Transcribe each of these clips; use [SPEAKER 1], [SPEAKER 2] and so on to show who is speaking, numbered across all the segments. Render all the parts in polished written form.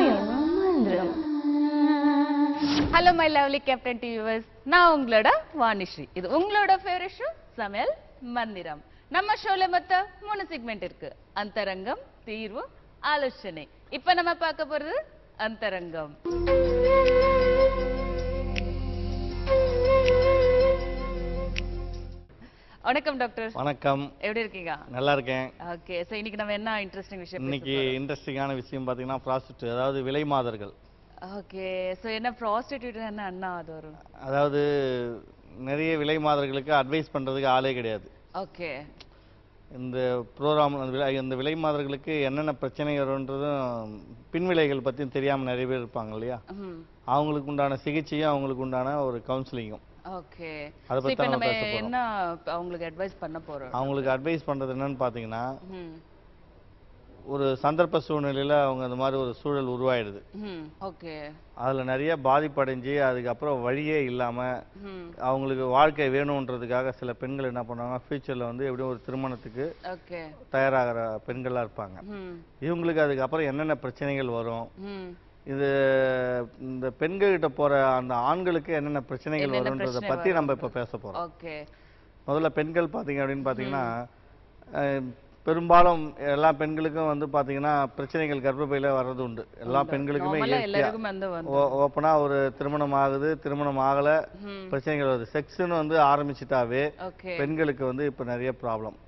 [SPEAKER 1] மந்திரம்.
[SPEAKER 2] Hello my lovely captain TV viewers, நான் உங்களோட வாணிஸ்ரீ. இது உங்களோட ஃபேவரட் ஷோ சமையல் மந்திரம். நம்ம ஷோல மொத்தம் 3 செக்மெண்ட் இருக்கு. அந்தரங்கம், தீர்வு, ஆலோசனை. இப்ப நம்ம பார்க்க போறது அந்தரங்கம். வணக்கம் டாக்டர்.
[SPEAKER 3] வணக்கம்.
[SPEAKER 2] எப்படி இருக்கீங்க?
[SPEAKER 3] நல்லா இருக்கேன்.
[SPEAKER 2] ஓகே, சோ இன்னைக்கு நம்ம என்ன இன்ட்ரஸ்டிங் விஷயம்
[SPEAKER 3] இன்னைக்கு இன்ட்ரெஸ்டிங்கான விஷயம் பாத்தீங்கன்னா ப்ராஸ்டிட்யூட், அதாவது விலை மாதர்கள்.
[SPEAKER 2] ஓகே, சோ என்ன ப்ராஸ்டிட்யூட் என்ன அது வரும்?
[SPEAKER 3] அதாவது நிறைய விலை மாதர்களுக்கு அட்வைஸ் பண்றதுக்கு ஆளே கிடையாது.
[SPEAKER 2] ஓகே,
[SPEAKER 3] இந்த ப்ரோக்ராம் இந்த விலை மாதர்களுக்கு என்னென்ன பிரச்சனை வரும்ன்றதும் பின்விளைகள் பற்றியும் தெரியாமல் நிறைய பேர் இருப்பாங்க இல்லையா? அவங்களுக்கு உண்டான சிகிச்சையும் அவங்களுக்கு உண்டான ஒரு கவுன்சிலிங்கும்.
[SPEAKER 2] ஓகே,
[SPEAKER 3] அதை பற்றி நம்ம
[SPEAKER 2] என்ன அவங்களுக்கு அட்வைஸ் பண்ண போறோம்?
[SPEAKER 3] அவங்களுக்கு அட்வைஸ் பண்றது என்னன்னு பார்த்தீங்கன்னா, ஒரு சந்தர்ப்ப சூழ்நிலையில அவங்க அந்த மாதிரி ஒரு சூழல் உருவாயிடுது.
[SPEAKER 2] ஓகே,
[SPEAKER 3] அதுல நிறைய பாதிப்படைஞ்சு அதுக்கப்புறம் வழியே இல்லாம அவங்களுக்கு வாழ்க்கை வேணும்ன்றதுக்காக சில பெண்கள் என்ன பண்ணுவாங்க, ஃபியூச்சர்ல வந்து எப்படியும் ஒரு திருமணத்துக்கு தயாராகிற பெண்களா இருப்பாங்க. இவங்களுக்கு அதுக்கப்புறம் என்னென்ன பிரச்சனைகள் வரும், இது இந்த பெண்கள்கிட்ட போற அந்த ஆண்களுக்கு என்னென்ன பிரச்சனைகள் வரும்ன்றத பத்தி நம்ம இப்ப பேச போறோம். முதல்ல பெண்கள் பாத்தீங்க அப்படின்னு பாத்தீங்கன்னா, பெரும்பாலும் எல்லா பெண்களுக்கும் வந்து பாத்தீங்கன்னா பிரச்சனைகள் கர்ப்பப்பையில வர்றது உண்டு. எல்லா பெண்களுக்குமே ஓப்பனா ஒரு திருமணம் ஆகுது, திருமணம் ஆகல, பிரச்சனைகள் வருது. செக்ஸ்னு வந்து ஆரம்பிச்சுட்டாவே பெண்களுக்கு வந்து இப்ப நிறைய ப்ராப்ளம்.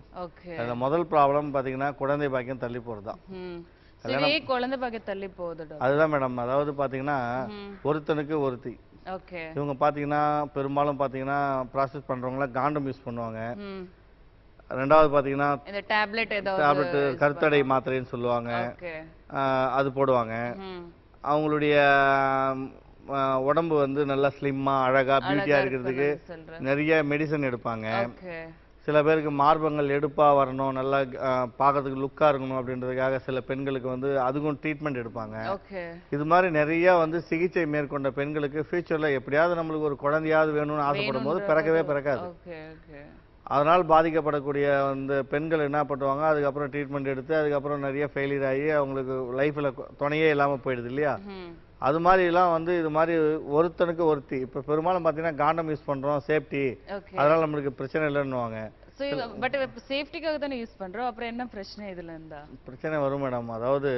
[SPEAKER 3] அதுல முதல் ப்ராப்ளம் பாத்தீங்கன்னா குழந்தை பாக்கியம் தள்ளி போறதுதான்.
[SPEAKER 2] குழந்தை பாக்கியம் தள்ளி போகுது. அதுதான்
[SPEAKER 3] மேடம். அதாவது பாத்தீங்கன்னா ஒருத்தனுக்கு ஒருத்தி. இவங்க பாத்தீங்கன்னா பெரும்பாலும் பாத்தீங்கன்னா ப்ராசஸ் பண்றவங்க காண்டம் யூஸ் பண்ணுவாங்க. ரெண்டாவது பாத்தீங்கன்னா டேப்லெட் கருத்தடை மாத்திரைன்னு சொல்லுவாங்க, அது போடுவாங்க. அவங்களுடைய உடம்பு வந்து நல்லா ஸ்லிம்மா அழகா பியூட்டியா இருக்கிறதுக்கு நிறைய மெடிசன் எடுப்பாங்க. சில பேருக்கு மார்பங்கள் எடுப்பா வரணும், நல்லா பார்க்கறதுக்கு லுக்கா இருக்கணும் அப்படின்றதுக்காக சில பெண்களுக்கு வந்து அதுக்கும் ட்ரீட்மெண்ட் எடுப்பாங்க. இது மாதிரி நிறைய வந்து சிகிச்சை மேற்கொண்ட பெண்களுக்கு ஃபியூச்சர்ல எப்படியாவது நம்மளுக்கு ஒரு குழந்தையாவது வேணும்னு ஆசைப்படும் போது பிறக்காது. அதனால் பாதிக்கப்படக்கூடிய அந்த பெண்கள் என்ன பண்ணுவாங்க, அதுக்கப்புறம் ட்ரீட்மெண்ட் எடுத்து அதுக்கப்புறம் நிறைய ஃபெயிலியர் ஆகி அவங்களுக்கு லைஃப்ல துணையே இல்லாம போயிடுது இல்லையா? அது மாதிரி எல்லாம் வந்து இது மாதிரி ஒருத்தனுக்கு ஒருத்தி. இப்ப பெரும்பாலும் பாத்தீங்கன்னா காண்டம் யூஸ் பண்றோம், சேஃப்டி, அதனால நம்மளுக்கு பிரச்சனை இல்லைன்னுவாங்க.
[SPEAKER 2] பட் சேஃப்டிக்காக தானே யூஸ் பண்றோம், அப்புறம் என்ன பிரச்சனை இதுல இருந்தா?
[SPEAKER 3] பிரச்சனை வரும் மேடம். அதாவது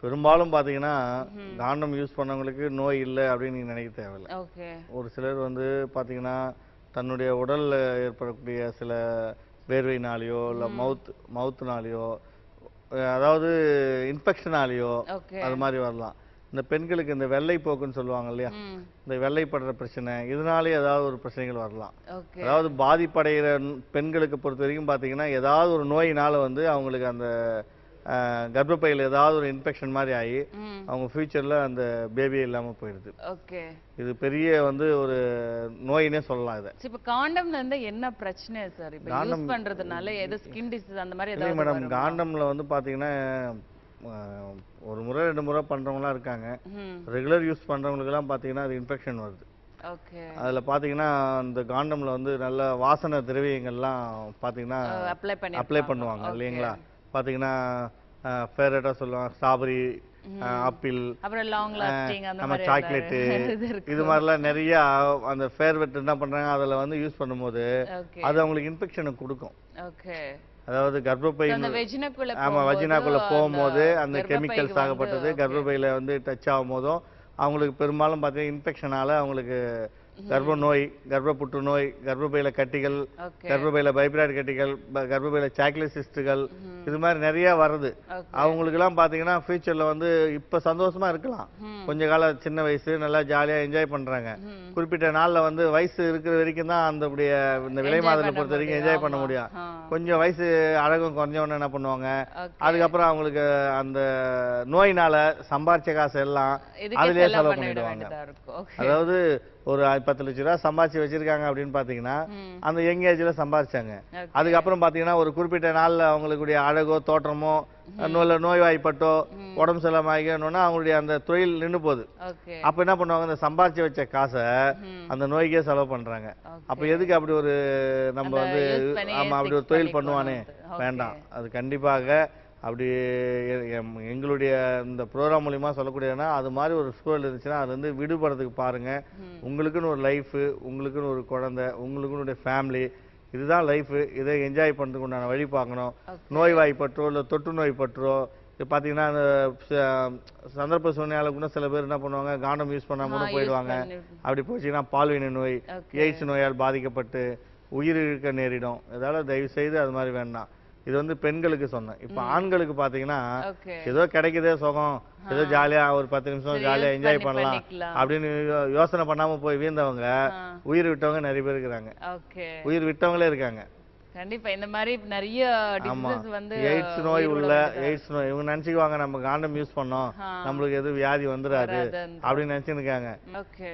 [SPEAKER 3] பெரும்பாலும் பாத்தீங்கன்னா காண்டம் யூஸ் பண்ணவங்களுக்கு நோய் இல்லை அப்படின்னு நீங்க நினைக்க தேவையில்லை. ஒரு சிலர் வந்து பாத்தீங்கன்னா தன்னுடைய உடல்ல ஏற்படக்கூடிய சில வேர்வைனாலேயோ இல்ல மவுத்னாலேயோ அதாவது இன்ஃபெக்ஷனாலேயோ அது மாதிரி வரலாம். இந்த பெண்களுக்கு இந்த வெள்ளை போக்குன்னு சொல்லுவாங்க இல்லையா, இந்த வெள்ளைப்படுற பிரச்சனை, இதனாலே ஏதாவது ஒரு பிரச்சனைகள் வரலாம். அதாவது பாதிப்படைகிற பெண்களுக்கு பொறுத்த வரைக்கும் பாத்தீங்கன்னா ஏதாவது ஒரு நோயினால வந்து அவங்களுக்கு அந்த கர்ப்பப்பையில் ஏதாவது ஒரு இன்ஃபெக்ஷன் மாதிரி ஆகி அவங்க ஃபியூச்சர்ல அந்த பேபியே இல்லாம போயிடுது. இது பெரிய வந்து ஒரு நோயினே சொல்லலாம். இதை
[SPEAKER 2] இப்ப காண்டம்ல இருந்து என்ன பிரச்சனை சார்? இப்ப யூஸ் பண்றதுனால ஏதோ ஸ்கின் டிசீஸ் அந்த மாதிரி ஏதாவது?
[SPEAKER 3] மேடம், காண்டம்ல வந்து பாத்தீங்கன்னா ஒரு முறை 2 முறை பண்றவங்கலாம் இருக்காங்க. ரெகுலர் யூஸ் பண்றவங்களுக்கு எல்லாம் பாத்தீங்கன்னா அது இன்ஃபெக்ஷன் வருது. அதுல பாத்தீங்கன்னா அந்த காண்டம்ல வந்து நல்ல வாசனை திரவியங்கள்லாம் பாத்தீங்கன்னா அப்ளை பண்ணுவாங்க இல்லைங்களா? பாத்தீங்கன்னா ஃபேவரட்டா சொல்லுவாங்க ஸ்ட்ராபெரி, ஆப்பிள், நம்ம சாக்லேட், இது மாதிரிலாம் நிறைய அந்த ஃபேவரட் என்ன பண்றாங்க அதுல வந்து யூஸ் பண்ணும்போது அது அவங்களுக்கு இன்ஃபெக்ஷனை கொடுக்கும். அதாவது கர்ப்பப்பை வஜினாக்குள்ள போகும்போது அந்த கெமிக்கல்ஸ் ஆகப்பட்டது கர்ப்பப்பையில வந்து டச் ஆகும் போதும் அவங்களுக்கு பெரும்பாலும் பார்த்தீங்கன்னா இன்ஃபெக்ஷனால அவங்களுக்கு கர்ப்ப நோய், கர்ப்ப புற்றுநோய், கர்ப்பப்பையில கட்டிகள், கர்ப்பப்பையில பைப்ராய்டு கட்டிகள், கர்ப்பப்பையில சாக்லேட் சிஸ்டுகள், இது மாதிரி நிறைய வருது. அவங்களுக்கு எல்லாம் பாத்தீங்கன்னா ஃபியூச்சர்ல வந்து இப்ப சந்தோஷமா இருக்கலாம், கொஞ்ச காலம் சின்ன வயசு நல்லா ஜாலியா என்ஜாய் பண்றாங்க. குறிப்பிட்ட நாள்ல வந்து வயசு இருக்கிற வரைக்கும் தான் அந்த இந்த விலை மாதத்தை பொறுத்த வரைக்கும் என்ஜாய் பண்ண முடியும். கொஞ்சம் வயசு அழகும் குறைஞ்சவன என்ன பண்ணுவாங்க, அதுக்கப்புறம் அவங்களுக்கு அந்த நோயினால சம்பாரிச்ச காசு எல்லாம் அதுலயே செலவு பண்ணிடுவாங்க. அதாவது ஒரு 10 லட்சம் ரூபாய் சம்பாதிச்சு வச்சிருக்காங்க அப்படின்னு பாத்தீங்கன்னா அந்த யங் ஏஜ்ல சம்பாதிச்சாங்க. அதுக்கப்புறம் பாத்தீங்கன்னா ஒரு குறிப்பிட்ட நாள்ல அவங்களுடைய அழகோ தோற்றமோ நோய்வாய்ப்பட்டோ உடம்பு செலவாகினா அவங்களுடைய அந்த தொழில் நின்று போகுது. அப்ப என்ன பண்ணுவாங்க, அந்த சம்பாதிச்சு வச்ச காசை அந்த நோய்க்கே செலவு பண்றாங்க. அப்ப எதுக்கு அப்படி ஒரு நம்ம வந்து அப்படி ஒரு தொழில் பண்ணுவானே, வேண்டாம். அது கண்டிப்பாக அப்படி எங்களுடைய இந்த ப்ரோக்ராம் மூலிமா சொல்லக்கூடியதுன்னா அது மாதிரி ஒரு சூழல் இருந்துச்சுன்னா அது வந்து விடுபடுறதுக்கு பாருங்கள். உங்களுக்குன்னு ஒரு லைஃபு, உங்களுக்குன்னு ஒரு குழந்தை, உங்களுக்குன்னு ஒரு ஃபேமிலி, இதுதான் லைஃபு. இதை என்ஜாய் பண்ணுறதுக்கு உண்டான வழி பார்க்கணும். நோய்வாய்ப்பற்றோ இல்லை தொற்று நோய்ப்பற்றோ இப்போ பார்த்தீங்கன்னா அந்த சந்தர்ப்ப சூழ்நிலையால கூட சில பேர் என்ன பண்ணுவாங்க, காண்டம் யூஸ் பண்ணாம கூட போயிடுவாங்க. அப்படி போச்சுன்னா பால்வினை நோய், எய்ட்ஸ் நோயால் பாதிக்கப்பட்டு உயிர் இழக்க நேரிடும். இதால தயவு செய்து அது மாதிரி வேண்டாம். இது வந்து பெண்களுக்கு சொன்னேன். இப்ப ஆண்களுக்கு பாத்தீங்கன்னா ஏதோ கிடைக்குதே சுகம், ஏதோ ஜாலியா ஒரு 10 நிமிஷம் ஜாலியா என்ஜாய் பண்ணலாம் அப்படின்னு யோசனை பண்ணாம போய் வீழ்ந்தவங்க, உயிர் விட்டவங்க நிறைய பேர் இருக்கிறாங்க. உயிர் விட்டவங்களே இருக்காங்க.
[SPEAKER 2] கண்டிப்பா இந்த மாதிரி நிறைய டிசீஸ் வந்து
[SPEAKER 3] எய்ட்ஸ் நோய் உள்ள எய்ட்ஸ் நோய் இவங்க நினைச்சுக்குவாங்க நம்ம காண்டம் யூஸ் பண்ணோம் நம்மளுக்கு எதுவும் வியாதி வந்துடாது அப்படின்னு நினைச்சுருக்காங்க.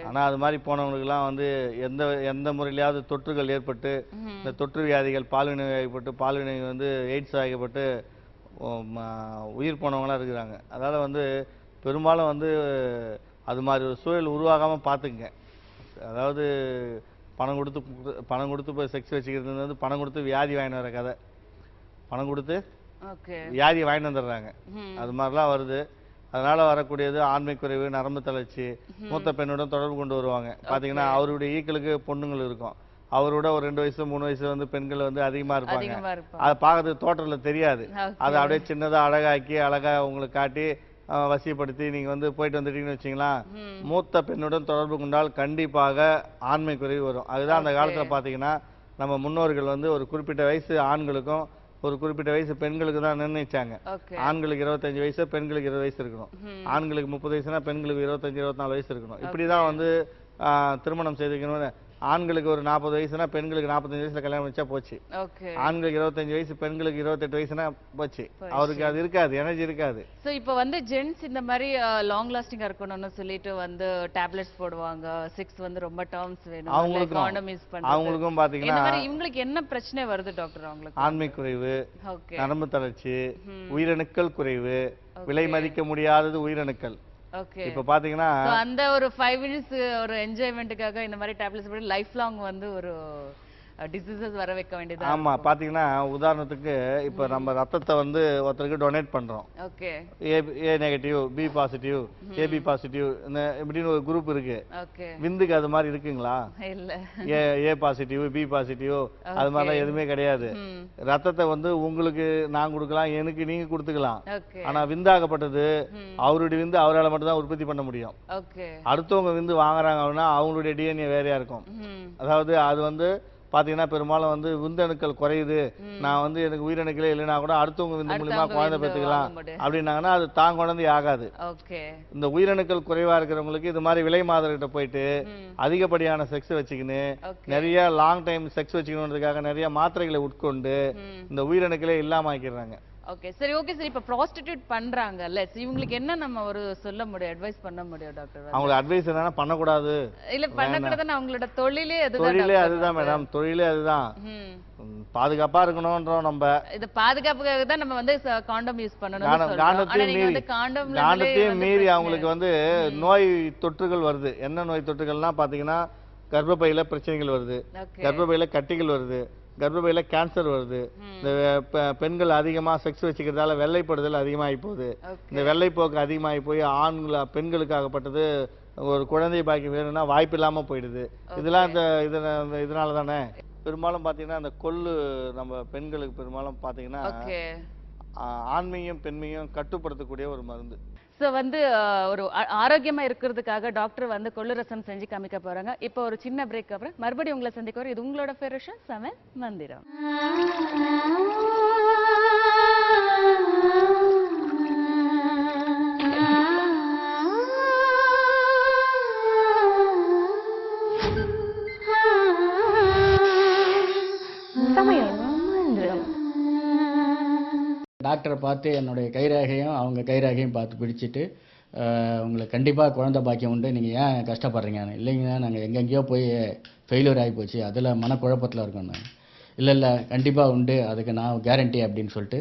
[SPEAKER 3] ஆனா அது மாதிரி போனவங்களுக்கு எல்லாம் வந்து எந்த முறையிலாவது தொற்றுகள் ஏற்பட்டு இந்த தொற்று வியாதிகள் பால்வினை ஏற்பட்டு பால்வினை வந்து எய்ட்ஸ் ஆகப்பட்டு உயிர் போனவங்களாம் இருக்கிறாங்க. அதனால வந்து பெரும்பாலும் வந்து அது மாதிரி ஒரு சூழல் உருவாகாம பார்த்துக்குங்க. அதாவது பணம் கொடுத்து போய் செக்ஸ் வச்சுக்கிறது வந்து பணம் கொடுத்து வியாதி வாங்கிட்டு வர கதை. பணம் கொடுத்து வியாதி வாங்கிட்டு வந்துடுறாங்க. அது மாதிரிலாம் வருது. அதனால வரக்கூடியது ஆண்மை குறைவு, நரம்பு தளர்ச்சி, மூத்த பெண்ணுடன் தொடர்பு கொண்டு வருவாங்க. பார்த்தீங்கன்னா அவருடைய ஈக்களுக்கு பொண்ணுங்கள் இருக்கும். அவரோட ஒரு 2 வயசு 3 வயசு வந்து பெண்கள் வந்து அதிகமாக இருப்பாங்க. அதை பார்க்கறதுக்கு தோற்றத்தில் தெரியாது. அதை அப்படியே சின்னதாக அழகாக்கி அழகாக உங்களுக்கு காட்டி வசிப்படுத்தி நீங்க வந்து போயிட்டு வந்துட்டீங்கன்னு வச்சிங்களா, மூத்த பெண்ணுடன் தொடர்பு கொண்டால் கண்டிப்பாக ஆண்மை குறைவு வரும். அதுதான் அந்த காலத்துல பாத்தீங்கன்னா நம்ம முன்னோர்கள் வந்து ஒரு குறிப்பிட்ட வயசு ஆண்களுக்கும் ஒரு குறிப்பிட்ட வயசு பெண்களுக்கு தான் நிர்ணயிச்சாங்க. ஆண்களுக்கு 25 வயசு, பெண்களுக்கு 20 வயசு இருக்கணும். ஆண்களுக்கு 30 வயசுனா பெண்களுக்கு 25 24 வயசு இருக்கணும். இப்படிதான் வந்து திருமணம் செய்துக்கணும்னு. ஆண்களுக்கு ஒரு 40 வயசுனா பெண்களுக்கு 45 வயசுல கல்யாணம் வச்சா போச்சு. ஆண்களுக்கு 25 வயசு, பெண்களுக்கு 28 வயசுனா போச்சு. அவருக்கு அது இருக்காது, எனர்ஜி இருக்காது.
[SPEAKER 2] சோ இப்போ வந்து ஜென்ஸ் இந்த மாதிரி லாங் லாஸ்டிங்கா இருக்கணும்னு சொல்லிட்டு வந்து டேப்லெட்ஸ் போடுவாங்க. செக்ஸ் வந்து ரொம்ப டர்ம்ஸ் வேணும், காண்டம் யூஸ் பண்றாங்க.
[SPEAKER 3] அவங்களுக்கும் பாத்தீங்கன்னா
[SPEAKER 2] இவங்களுக்கு என்ன பிரச்சனை வருது டாக்டர்? அவங்களுக்கு
[SPEAKER 3] ஆண்மை குறைவு, நரம்பு தளர்ச்சி, உயிரணுக்கள் குறைவு, விலை மதிக்க முடியாதது உயிரணுக்கள். இப்ப பாத்தீங்கன்னா
[SPEAKER 2] அந்த ஒரு 5 மினிட்ஸ் ஒரு என்ஜாய்மென்ட்டுக்காக இந்த மாதிரி டேப்லெட்ஸ் போட்டு லைஃப் லாங் வந்து ஒரு டிசீசஸ் வர வைக்க வேண்டியது.
[SPEAKER 3] ஆமா, பாத்தீங்கன்னா உதாரணத்துக்கு இப்ப நம்ம ரத்தத்தை வந்து ஒருத்தருக்கு டொனேட் பண்றோம்.
[SPEAKER 2] Okay,
[SPEAKER 3] A negative, B positive, AB positive இப்படின்னு ஒரு குரூப் இருக்கு. விந்துக்கு அது மாதிரி இருக்குங்களா?
[SPEAKER 2] இல்ல.
[SPEAKER 3] ஏ பாசிட்டிவ், பி பாசிட்டிவ் அது மாதிரிலாம் எதுவுமே கிடையாது. ரத்தத்தை வந்து உங்களுக்கு நான் கொடுக்கலாம், எனக்கு நீங்க கொடுத்துக்கலாம். ஆனா விந்தாகப்பட்டது அவருடைய விந்து அவரால் மட்டும் தான் உற்பத்தி பண்ண முடியும். அடுத்தவங்க விந்து வாங்குறாங்க அப்படின்னா அவங்களுடைய டிஎன்ஏ வேறையா இருக்கும். அதாவது அது வந்து பாத்தீங்கன்னா பெரும்பாலும் வந்து விந்தணுக்கள் குறையுது, நான் வந்து எனக்கு உயிரணுக்களே இல்லைன்னா கூட அடுத்தவங்க விந்து மூலியமா குழந்தை பெற்றுக்கலாம் அப்படின்னாங்கன்னா அது தான் குழந்தை ஆகாது. இந்த உயிரணுக்கள் குறைவா இருக்கிறவங்களுக்கு இது மாதிரி விலை மாதர்கிட்ட போயிட்டு அதிகப்படியான செக்ஸ் வச்சுக்கின்னு நிறைய லாங் டைம் செக்ஸ் வச்சுக்கணுன்றதுக்காக நிறைய மாத்திரைகளை உட்கொண்டு இந்த உயிரணுக்களே இல்லாம ஆக்கிடுறாங்க.
[SPEAKER 2] ஓகே சரி, ஓகே சரி. இப்ப ப்ராஸ்டிட்யூட் பண்றாங்கல்ல, இவங்களுக்கு என்ன நம்ம ஒரு சொல்ல முடியும், அட்வைஸ் பண்ண முடியும் டாக்டர்?
[SPEAKER 3] அவங்களுக்கு அட்வைஸ் என்னன்னா பண்ணக்கூடாது.
[SPEAKER 2] இல்ல பண்ணக்கூடாதுன்னு அவங்களோட தொழிலே
[SPEAKER 3] அதுதான் மேடம், தொழிலே அதுதான். பாதுகாப்பா இருக்கணும்ன்றோம். நம்ம
[SPEAKER 2] இது பாதுகாப்புக்காக தான் நம்ம வந்து காண்டம் யூஸ் பண்ணணும்.
[SPEAKER 3] காண்டத்தையும் மீறி அவங்களுக்கு வந்து நோய் தொற்றுகள் வருது. என்ன நோய் தொற்றுகள்னா பாத்தீங்கன்னா கர்ப்பப்பையில பிரச்சனைகள் வருது, கர்ப்பப்பையில கட்டிகள் வருது, கர்ப்பப்பையில கேன்சர் வருது. இந்த பெண்கள் அதிகமா செக்ஸ் வச்சுக்கிறதால வெள்ளைப்படுதல் அதிகமாகி போகுது. இந்த வெள்ளைப்போக்கு அதிகமாகி போய் பெண்களுக்காகப்பட்டது ஒரு குழந்தை பாக்கி வேணும்னா வாய்ப்பு இல்லாம போயிடுது. இதெல்லாம் இதனால தானே பெரும்பாலும் பாத்தீங்கன்னா அந்த கொள்ளு நம்ம பெண்களுக்கு பெரும்பாலும் பாத்தீங்கன்னா ஆண்மையும் பெண்மையும் கட்டுப்படுத்தக்கூடிய ஒரு மருந்து.
[SPEAKER 2] ஸோ வந்து ஒரு ஆரோக்கியமா இருக்கிறதுக்காக டாக்டர் வந்து கொள்ளு ரசம் செஞ்சு காமிக்க போறாங்க. இப்போ ஒரு சின்ன பிரேக் அப்புறம் மறுபடியும் உங்களை சந்திக்க வர இது உங்களோட ஃபேவரட் ஷோ சமையல் மந்திரம்.
[SPEAKER 1] டாக்டரை பார்த்து என்னுடைய கைரேகையும் அவங்க கைரேகையும் பார்த்து பிடிச்சிட்டு உங்களுக்கு கண்டிப்பாக குழந்தை பாக்கியம் உண்டு, நீங்கள் ஏன் கஷ்டப்படுறீங்க? இல்லைங்க நாங்கள் எங்கெங்கேயோ போய் ஃபெயிலியர் ஆகி போச்சு, அதில் மனக்குழப்பத்தில் இருக்கோம். இல்லை கண்டிப்பாக உண்டு, அதுக்கு நான் கேரண்டி அப்படின்னு சொல்லிட்டு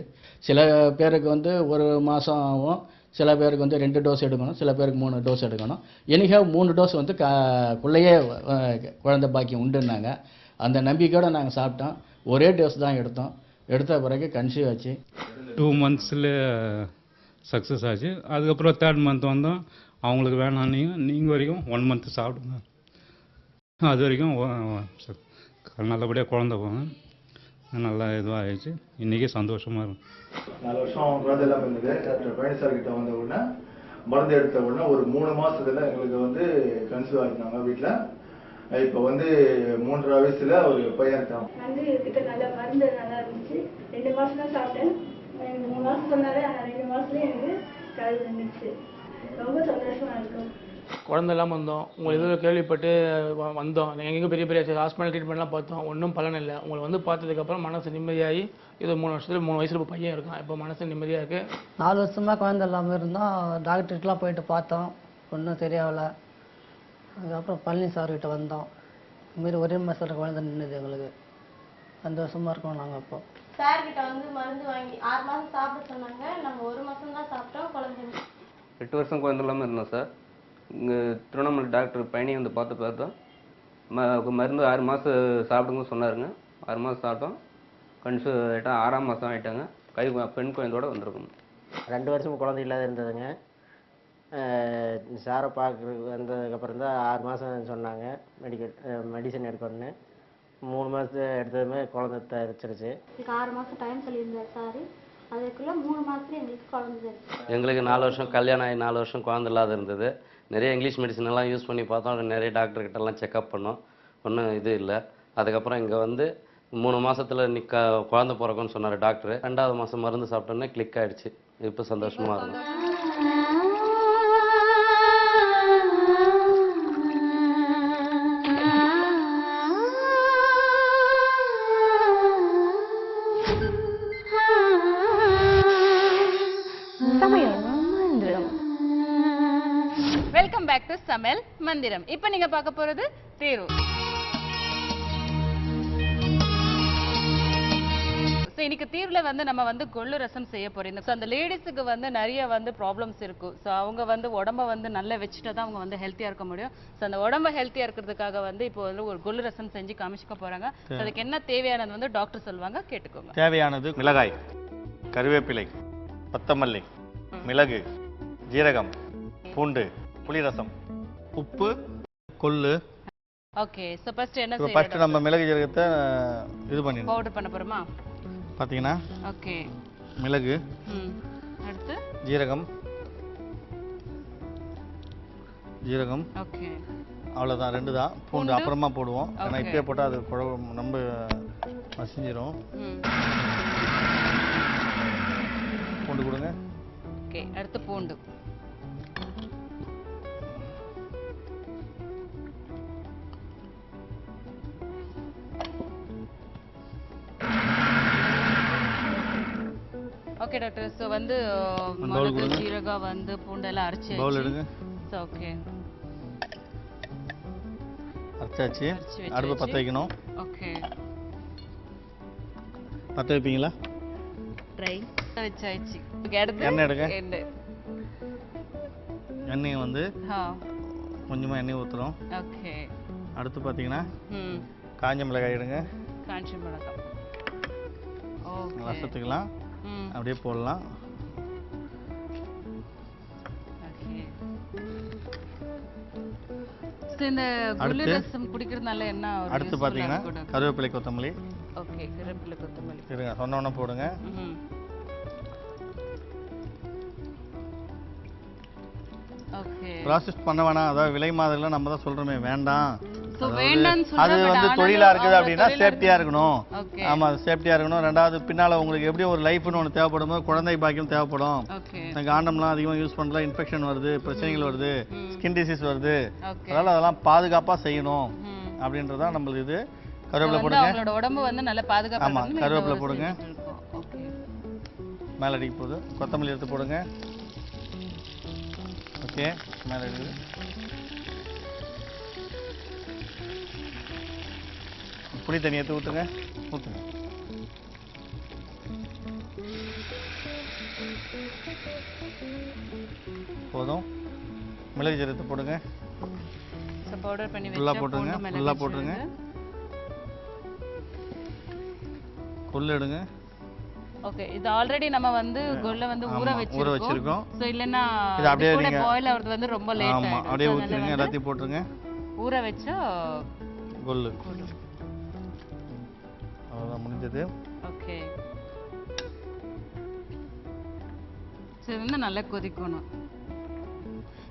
[SPEAKER 1] சில பேருக்கு வந்து 1 மாதம் ஆகும், சில பேருக்கு வந்து 2 டோஸ் எடுக்கணும், சில பேருக்கு 3 டோஸ் எடுக்கணும். எனிஹா 3 டோஸ் வந்து குள்ளையே குழந்தை பாக்கியம் உண்டுன்னாங்க. அந்த நம்பிக்கையோடு நாங்கள் சாப்பிட்டோம். ஒரே டோஸ் தான் எடுத்தோம். எடுத்த பிறகு கன்சீவ் ஆச்சு.
[SPEAKER 4] 2 monthsல சக்ஸஸ் ஆச்சு. அதுக்கப்புறம் 3rd month வந்தோம். அவங்களுக்கு வேணாம், நீங்கள் வரைக்கும் 1 month சாப்பிடுங்க. அது வரைக்கும் நல்லபடியாக குழந்தை போங்க. நல்லா இதுவாக ஆயிடுச்சு. இன்றைக்கி சந்தோஷமாக இருக்கும்.
[SPEAKER 5] 4 வருஷம் குழந்தை எல்லாம் இருந்தது. டாக்டர் பழனி சார் கிட்ட வந்த உடனே மருந்து எடுத்த உடனே ஒரு 3 மாசத்துல எங்களுக்கு வந்து கன்சீவ் ஆகிருந்தாங்க வீட்டில். இப்போ வந்து 3.5 வயசுல ஒரு பையன் இருக்கான்.
[SPEAKER 6] வந்து கிட்ட நல்ல மருந்து நல்லா இருந்துச்சு. 2 மாசம் தான் சாப்பிட்டேன். எனக்கு 3 மாசம் சொன்னாலே ஆனால் 2 மாசத்துல எனக்கு கழுவு இருந்துச்சு. ரொம்ப சந்தோஷமா இருக்கும்.
[SPEAKER 7] குழந்தை இல்லாமல் வந்தோம். உங்களை இதில் கேள்விப்பட்டு வந்தோம். எங்கேயும் பெரிய பெரிய ஹாஸ்பிட்டல் ட்ரீட்மெண்ட்லாம் பார்த்தோம். ஒன்றும் பலன் இல்லை. உங்களை வந்து பார்த்ததுக்கப்புறம் மனசு நிம்மதியாகி இது 3 வயசுல இப்போ பையன் இருக்கான். இப்போ மனசு நிம்மதியாக இருக்குது.
[SPEAKER 8] 4 வருஷமாக குழந்தை இல்லாமல் இருந்தோம். டாக்டர்கிட்டலாம் போயிட்டு பார்த்தோம். ஒன்றும் சரியாகல. அதுக்கப்புறம் பழனி சார்கிட்ட வந்தோம். இதுமாரி ஒரே மாதத்தில் குழந்தை நின்றுது. எங்களுக்கு சந்தோஷமாக இருக்கோம். நாங்கள் இப்போ
[SPEAKER 9] சார்கிட்ட வந்து மருந்து வாங்கி 6 மாதம் சாப்பிட சொன்னாங்க. நாங்கள் 1 மாதம் தான் சாப்பிட்டோம். குழந்தை
[SPEAKER 10] 8 வருஷம் குழந்தை இல்லாமல் இருந்தோம் சார். இங்கே திருவண்ணாமலை டாக்டர் பழனி வந்து பார்த்தோம். மருந்து 6 மாதம் சாப்பிடுங்க சொன்னாருங்க. 6 மாதம் சாப்பிட்டோம். கன்சீவ் ஆகிட்டா 6ஆம் மாதம் ஆகிட்டாங்க. பெண் குழந்தையோடு வந்திருக்கோம்.
[SPEAKER 11] 2 வருஷம் குழந்தை இல்லாத இருந்ததுங்க. சாரை பார்க்குறதுக்கு வந்ததுக்கப்புறம் தான் 6 மாதம் சொன்னாங்க மெடிசன் எடுக்கணுன்னு. 3 மாதத்து எடுத்ததுமே குழந்தை தரிச்சிருச்சு.
[SPEAKER 9] 6 மாதம் டைம் சொல்லியிருந்தார் சார். அதுக்குள்ளே 3 மாதத்துல எங்களுக்கு குழந்தை.
[SPEAKER 10] எங்களுக்கு 4 வருஷம் கல்யாணம் ஆகி 4 வருஷம் குழந்தை இல்லாத இருந்தது. நிறைய இங்கிலீஷ் மெடிசன் எல்லாம் யூஸ் பண்ணி பார்த்தோம். நிறைய டாக்டர்கிட்டலாம் செக்அப் பண்ணோம். ஒன்றும் இது இல்லை. அதுக்கப்புறம் இங்கே வந்து 3 மாதத்தில் குழந்தை பிறக்கும்னு சொன்னார் டாக்டர். 2வது மாதம் மருந்து சாப்பிட்டோன்னே கிளிக் ஆகிடுச்சு. இப்போ சந்தோஷமாக இருக்கும்.
[SPEAKER 2] வெல்கம் பேக் டு சமையல் மந்திரம். இப்போ நீங்க பார்க்க போறது தேர்வு. இன்னைக்கு தீர்வுல வந்து நம்ம வந்து கொள்ளு ரசம் செய்ய போறோம். ஸோ அந்த லேடிஸுக்கு வந்து நிறைய வந்து ப்ராப்ளம்ஸ் இருக்கும். ஸோ அவங்க வந்து உடம்ப வந்து நல்லா வச்சுட்டா தான் அவங்க வந்து ஹெல்த்தியா இருக்க முடியும். ஸோ அந்த உடம்ப ஹெல்த்தியா இருக்கிறதுக்காக வந்து இப்போ வந்து ஒரு கொள்ளு ரசம் செஞ்சு காமிச்சுக்க போறாங்க. அதுக்கு என்ன தேவையானது வந்து டாக்டர் சொல்லுவாங்க, கேட்டுக்கோங்க.
[SPEAKER 3] தேவையானது மிளகாய், கருவேப்பிலை, கொத்தமல்லி, மிளகு, ஜீரகம், பூண்டு, புளிரசம், உப்பு, கொள்ளு.
[SPEAKER 2] ஓகே, சோ ஃபர்ஸ்ட் என்ன
[SPEAKER 3] செய்யணும்? ஃபர்ஸ்ட் நம்ம மிளகு ஜீரகத்தை இது பண்ணிடணும்.
[SPEAKER 2] பவுடர் பண்ண போறோமா?
[SPEAKER 3] பாத்தீங்கன்னா
[SPEAKER 2] ஓகே,
[SPEAKER 3] மிளகு,
[SPEAKER 2] அடுத்து
[SPEAKER 3] ஜீரகம்.
[SPEAKER 2] ஓகே,
[SPEAKER 3] அவ்வளவுதான். 2 தான். பூண்டு அப்புறமா போடுவோம். ஏன்னா இப்பவே போட்டா அது நம்ம மசிஞ்சிரும். பூண்டு கொடுங்க.
[SPEAKER 2] ஓகே, அடுத்து பூண்டு. ஓகே டாக்டர், சோ வந்து மிளகு ஜீரகம் வந்து பூண்டெல்லாம் அரைச்சு
[SPEAKER 3] பவுல் எடுங்க.
[SPEAKER 2] சோ ஓகே,
[SPEAKER 3] அரைச்சாச்சு. அடுப்பு பத்த வைக்கணும்.
[SPEAKER 2] ஓகே,
[SPEAKER 3] பத்த வைப்பீங்களா?
[SPEAKER 2] ட்ரை வச்சாச்சு. ஓகே, அடுத்து
[SPEAKER 3] எண்ணெய் எடுங்க. எண்ணெய் வந்து கொஞ்சமா எண்ணெய் ஊத்துறோம்.
[SPEAKER 2] ஓகே,
[SPEAKER 3] அடுத்து பாத்தீங்கன்னா காஞ்ச மிளகாய் எடுங்க.
[SPEAKER 2] காஞ்ச மிளகாய். ஓகே,
[SPEAKER 3] ரசத்துக்கலாம் அப்படியே போடலாம்.
[SPEAKER 2] ஓகே, சோ இந்த கொள்ளு ரசம் குடிக்கிறதுனால என்ன ஒரு
[SPEAKER 3] அடுத்து பாத்தீங்கன்னா கருவேப்பிலை, கொத்தமல்லி.
[SPEAKER 2] ஓகே, கருவேப்பிலை, கொத்தமல்லி.
[SPEAKER 3] இருங்க, சொன்ன உடனே போடுங்க.
[SPEAKER 2] ஓகே,
[SPEAKER 3] ப்ராசஸ் பண்ண வேணாம். அதாவது விலை மாதிரில நம்ம தான் சொல்றோமே வேண்டாம்.
[SPEAKER 2] அது
[SPEAKER 3] வந்து தொழிலா இருக்குது அப்படின்னா சேஃப்டியா இருக்கணும். ஆமா, சேஃப்டியா இருக்கணும். 2வது பின்னால உங்களுக்கு எப்படி ஒரு லைஃப்னு ஒன்று தேவைப்படும் போது குழந்தை பாக்கியம் தேவைப்படும். காண்டம்லாம் அதிகமாக யூஸ் பண்ணல, இன்ஃபெக்ஷன் வருது, பிரச்சனைகள் வருது, ஸ்கின் டிசீஸ் வருது. அதனால அதெல்லாம் பாதுகாப்பா செய்யணும் அப்படின்றதான் நம்மளுக்கு இது. கருவேப்பிலை போடுங்க.
[SPEAKER 2] உங்களோட உடம்பு வந்து நல்ல பாதுகாப்பா.
[SPEAKER 3] ஆமா, கருவேப்பிலை போடுங்க. மேல அடிக்க போகுது. கொத்தமல்லி எடுத்து போடுங்க. ஓகே, மேல அடிக்குது. புளி தண்ணி எடுத்து ஊற்றுங்க. போதும். மிளகு ஜீரகத்தை போடுங்க. ஃபுல்லாக போட்டுருங்க. ஃபுல்லாக போட்டுருங்க. கொள்ளு எடுங்க.
[SPEAKER 2] ஓகே இது ஆல்ரெடி நம்ம வந்து கொல்ல வந்து ஊற
[SPEAKER 3] வச்சிருக்கோம்.
[SPEAKER 2] சோ இல்லனா
[SPEAKER 3] இது அப்படியே
[SPEAKER 2] கூட
[SPEAKER 3] நீங்க
[SPEAKER 2] பாயில் ஆவறது வந்து ரொம்ப லேட் ஆயிடும்.
[SPEAKER 3] ஆமா அப்படியே ஊத்திடுங்க, எல்லாத்தையும் போட்டுருங்க.
[SPEAKER 2] ஊற வெச்சா
[SPEAKER 3] கொல்லு அவ்வளவுதான் முடிஞ்சது.
[SPEAKER 2] ஓகே சோ வந்து நல்லா கொதிக்கணும்.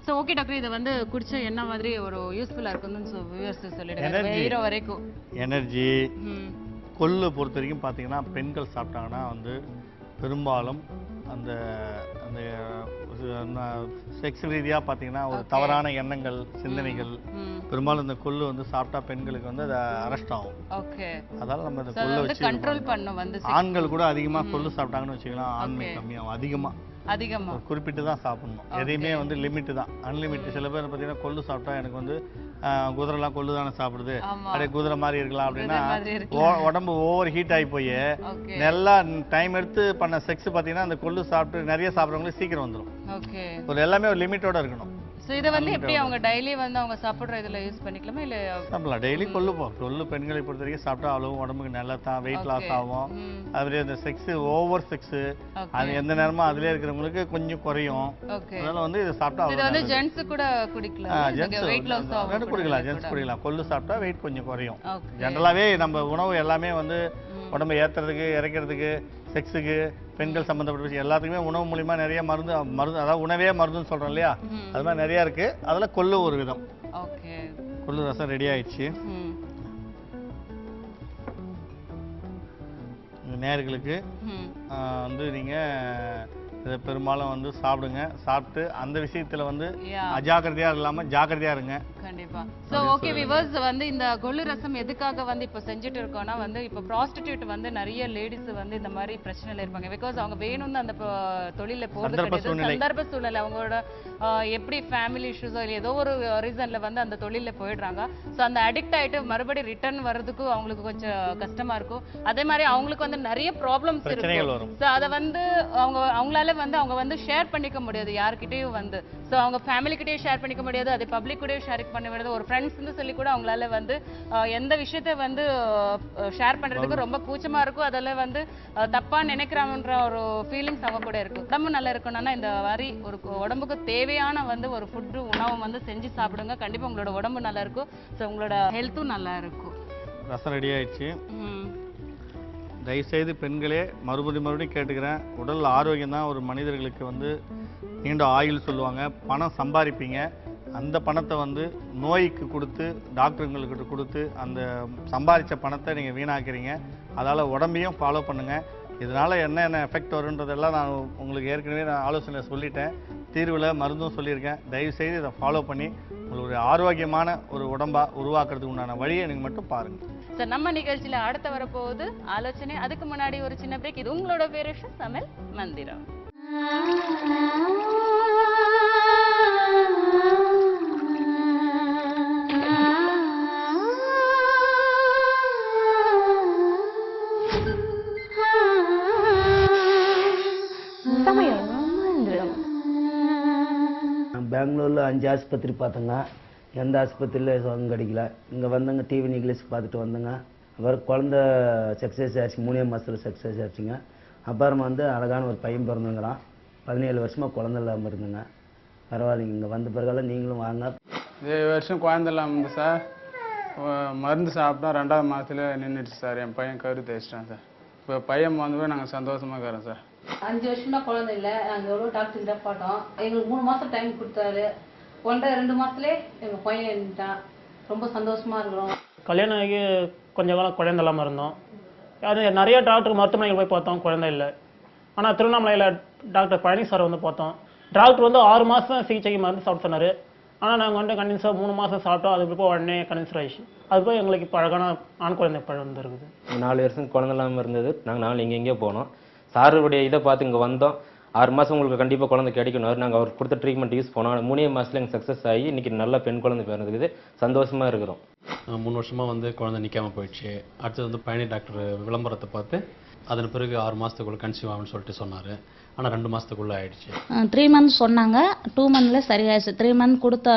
[SPEAKER 2] சோ ஓகே டாக்டர் இத வந்து குடிச்சா என்ன மாதிரி ஒரு யூஸ்ஃபுல்லா இருக்கும்னு வியூவர்ஸ் சொல்லிடுங்க. வேற வரைக்கும்
[SPEAKER 3] எனர்ஜி கொள்ளு பொறுத்த வரைக்கும் பார்த்தீங்கன்னா பெண்கள் சாப்பிட்டாங்கன்னா வந்து பெரும்பாலும் அந்த அந்த செக்ஸ் ரீதியாக பார்த்தீங்கன்னா ஒரு தவறான எண்ணங்கள் சிந்தனைகள் பெரும்பாலும் இந்த கொள்ளு வந்து சாப்பிட்டா பெண்களுக்கு வந்து அது அரெஸ்ட் ஆகும்.
[SPEAKER 2] ஓகே
[SPEAKER 3] அதால நம்ம இந்த கொள்ளு வச்சு
[SPEAKER 2] கண்ட்ரோல் பண்ணனும். வந்து
[SPEAKER 3] ஆண்கள் கூட அதிகமாக கொள்ளு சாப்பிட்டாங்கன்னு வச்சுக்கலாம் ஆண்மை கம்மியாகும். அதிகமாக குறிப்பிட்டு தான் சாப்பிடணும். எதையுமே வந்து லிமிட் தான். அன்லிமிட் சில பேர் பார்த்தீங்கன்னா கொள்ளு சாப்பிட்டா எனக்கு வந்து குதிரைலாம் கொள்ளு தானே சாப்பிடுது அப்படியே குதிரை மாதிரி இருக்கலாம் அப்படின்னா உடம்பு ஓவர் ஹீட் ஆகி போய் நல்லா டைம் எடுத்து பண்ண செக்ஸ் பார்த்தீங்கன்னா அந்த கொள்ளு சாப்பிட்டு நிறைய சாப்பிட்றவங்களுக்கு சீக்கிரம் வந்துடும். ஒரு எல்லாமே ஒரு லிமிட்டோட இருக்கணும்.
[SPEAKER 2] சோ இத வந்து எப்படி அவங்க டெய்லி வந்து அவங்க சாப்பிடுற இதுல யூஸ் பண்ணிக்கலாமா இல்ல
[SPEAKER 3] சாப்பிடலாம்? டெய்லி கொள்ளு பெண்களை பொறுத்த வரைக்கும் சாப்பிட்டா அவ்வளவு உடம்புக்கு நல்லா தான் வெயிட் லாஸ் ஆகும். அதுல இந்த செக்ஸ் ஓவர் செக்ஸ் அது எந்த நேரமும் அதுல இருக்கிறவங்களுக்கு கொஞ்சம் குறையும். அதனால வந்து இத சாப்பிட்டா
[SPEAKER 2] இது வந்து ஜென்ட்ஸ் கூட குடிக்கலாம். வெயிட் லாஸ் ஆகும்
[SPEAKER 3] குடிக்கலாம். ஜென்ட்ஸ் குடிக்கலாம். கொள்ளு சாப்பிட்டா வெயிட் கொஞ்சம் குறையும். ஜெனரலாவே நம்ம உணவு எல்லாமே வந்து உடம்பை ஏத்துறதுக்கு இறக்கிறதுக்கு செக்ஸுக்கு பெண்கள் சம்பந்தப்பட்ட விஷயம் எல்லாத்துக்குமே உணவு மூலியமா நிறைய மருந்து அதாவது உணவே மருந்துன்னு சொல்றோம் இல்லையா, அது மாதிரி நிறைய இருக்கு. அதுல கொள்ளு ஒரு விதம். கொள்ளு ரசம் ரெடி ஆயிடுச்சு. நேயர்களுக்கு வந்து நீங்க இதை பெரும்பாலும் வந்து சாப்பிடுங்க. சாப்பிட்டு அந்த விஷயத்துல வந்து அஜாக்கிரதையா இல்லாம ஜாக்கிரதையா இருங்க.
[SPEAKER 2] கண்டிப்பா. சோ ஓகே வியூவர்ஸ் வந்து இந்த கொள்ளு ரசம் எதுக்காக வந்து இப்ப செஞ்சுட்டு இருக்கோம்னா வந்து இப்ப ப்ராஸ்டிடியூட் வந்து நிறைய லேடிஸ் வந்து இந்த மாதிரி பிரச்சனையில இருப்பாங்க. பிகாஸ் அவங்க வேணும்னு அந்த தொழில போறது கிடையாது. சந்தர்ப்ப சூழ்நிலை அவங்களோட எப்படி ஃபேமிலி இஷ்யூஸோ இல்லை ஏதோ ஒரு ரீசன்ல வந்து அந்த தொழில போயிடுறாங்க. ஸோ அந்த அடிக்ட் ஆயிட்டு மறுபடியும் ரிட்டர்ன் வர்றதுக்கு அவங்களுக்கு கொஞ்சம் கஷ்டமா இருக்கும். அதே மாதிரி அவங்களுக்கு வந்து நிறைய ப்ராப்ளம்ஸ் இருக்கும். ஸோ அதை வந்து அவங்களால வந்து அவங்க வந்து ஷேர் பண்ணிக்க முடியாது யார்கிட்டயும் வந்து. ஸோ அவங்க ஃபேமிலி கிட்டயும் ஷேர் பண்ணிக்க முடியாது, அது பப்ளிக் கூடயும் ஷேர் பண்ண முடியாது. ஒரு ஃப்ரெண்ட்ஸ்னு சொல்லி கூட அவங்களால வந்து எந்த விஷயத்த வந்து ஷேர் பண்றதுக்கு ரொம்ப கூச்சமா இருக்கும். அதெல்லாம் வந்து தப்பா நினைக்கிறாங்கன்ற ஒரு ஃபீலிங்ஸ் அவங்க கூட இருக்கும். உடம்பு நல்லா இருக்கணும்னா இந்த மாதிரி ஒரு உடம்புக்கு தேவையான வந்து ஒரு ஃபுட்டு உணவு வந்து செஞ்சு சாப்பிடுங்க. கண்டிப்பா உங்களோட உடம்பு நல்லா இருக்கும். ஸோ உங்களோட ஹெல்த்தும் நல்லா இருக்கும்.
[SPEAKER 3] ரசம் ரெடி ஆயிடுச்சு. தயவுசெய்து பெண்களே மறுபடியும் கேட்டுக்கிறேன், உடல் ஆரோக்கியம் தான் ஒரு மனிதர்களுக்கு வந்து நீண்ட ஆயுள் சொல்லுவாங்க. பணம் சம்பாதிப்பீங்க, அந்த பணத்தை வந்து நோய்க்கு கொடுத்து டாக்டருங்களுக்கு கொடுத்து அந்த சம்பாதிச்ச பணத்தை நீங்கள் வீணாக்கிறீங்க. அதால் உடம்பையும் ஃபாலோ பண்ணுங்கள். இதனால் என்ன எஃபெக்ட் வருன்றதெல்லாம் நான் உங்களுக்கு ஏற்கனவே ஆலோசனை சொல்லிட்டேன். தீர்வில் மருந்தும் சொல்லியிருக்கேன். தயவுசெய்து இதை ஃபாலோ பண்ணி உங்களுக்கு ஆரோக்கியமான ஒரு உடம்பாக உருவாக்குறதுக்கு உண்டான வழியை நீங்கள் மட்டும் பாருங்கள்.
[SPEAKER 2] சார் நம்ம நிகழ்ச்சியில் அடுத்த வரப்போகுது ஆலோசனை. அதுக்கு முன்னாடி ஒரு சின்ன பிரேக். இது உங்களோட ஃபேவரட் சமையல் மந்திரம்.
[SPEAKER 12] பெங்களூரில் 5 ஆஸ்பத்திரி பார்த்தோங்க. எந்த ஆஸ்பத்திரியில் சுகம் கிடைக்கல. இங்கே வந்தங்க டிவி நிகழ்ச்சி பார்த்துட்டு வந்தங்க. அப்புறம் குழந்த சக்ஸஸ் ஆச்சு. 3 மாதத்தில் சக்ஸஸ் ஆச்சுங்க. அப்புறம் வந்து அழகான ஒரு பையன் பிறந்துங்கிறான். 17 வருஷமாக குழந்தை இல்லாமல் இருந்துங்க. பரவாயில்லைங்க. இங்கே வந்த பிறகால நீங்களும் வாங்க.
[SPEAKER 13] 7 வருஷம் குழந்தை இல்லாமல் இருந்து சார். மருந்து சாப்பிட்டா 2ஆவது மாதத்தில் நின்றுச்சு சார். என் பையன் கரு தேய்ச்சிட்டான் சார். இப்போ பையன் வந்து நாங்கள் சந்தோஷமாக இருக்கிறோம் சார்.
[SPEAKER 8] 5 வருஷமா குழந்தை இல்லை. நாங்கள் எவ்வளோ டாக்டர் கிட்ட பார்த்தோம். எங்களுக்கு 3 மாதம் டைம் கொடுத்தாரு. 1.5-2 மாதத்துலேயே எங்கள் பையன் இருந்துட்டான். ரொம்ப சந்தோஷமா இருக்கிறோம்.
[SPEAKER 7] கல்யாணம் ஆகி கொஞ்ச காலம் குழந்தை இல்லாமல் இருந்தோம். அது நிறைய டாக்டர் மருத்துவமனைகள் போய் பார்த்தோம், குழந்தை இல்லை. ஆனால் திருவண்ணாமலையில் டாக்டர் பழனி சார் வந்து பார்த்தோம். டாக்டர் வந்து 6 மாதம் சிகிச்சைக்கு மருந்து சாப்பிட்டு சொன்னார். ஆனால் நாங்கள் வந்து கன்வின்ஸாக 3 மாதம் சாப்பிட்டோம். அதுக்கு இப்போ உடனே கன்வின்ஸ் ஆயிடுச்சு. அதுக்கு எங்களுக்கு இப்போ அழகான ஆண் குழந்தை பழம் வந்துருக்குது.
[SPEAKER 14] 4 வருஷம் குழந்தை இல்லாமல் இருந்தது. நாங்கள் இங்கே எங்கேயோ போனோம். சாருடைய இதை பார்த்து இங்கே வந்தோம். 6 மாதம் உங்களுக்கு கண்டிப்பாக குழந்தை கிடைக்கணும். நாங்கள் அவர் கொடுத்த ட்ரீட்மெண்ட் யூஸ் பண்ணோம். 3 மாதத்தில் எங்களுக்கு சக்ஸஸ் ஆகி இன்றைக்கி நல்ல பெண் குழந்தை பிறந்துக்குது. சந்தோஷமாக இருக்கிறோம்.
[SPEAKER 15] 3 வருஷமாக வந்து குழந்தை நிற்காமல் போயிடுச்சு. அடுத்தது வந்து பழனி டாக்டர் விளம்பரத்தை பார்த்து அதன் பிறகு 6 மாதத்துக்குள்ளே கன்சீவ் ஆகும்னு சொல்லிட்டு சொன்னார். ஆனால் 2 மாதத்துக்குள்ளே ஆயிடுச்சு.
[SPEAKER 16] 3 மந்த்ஸ் சொன்னாங்க. 2 மந்த்ல சரியாயிடுச்சு. 3 மந்த் கொடுத்த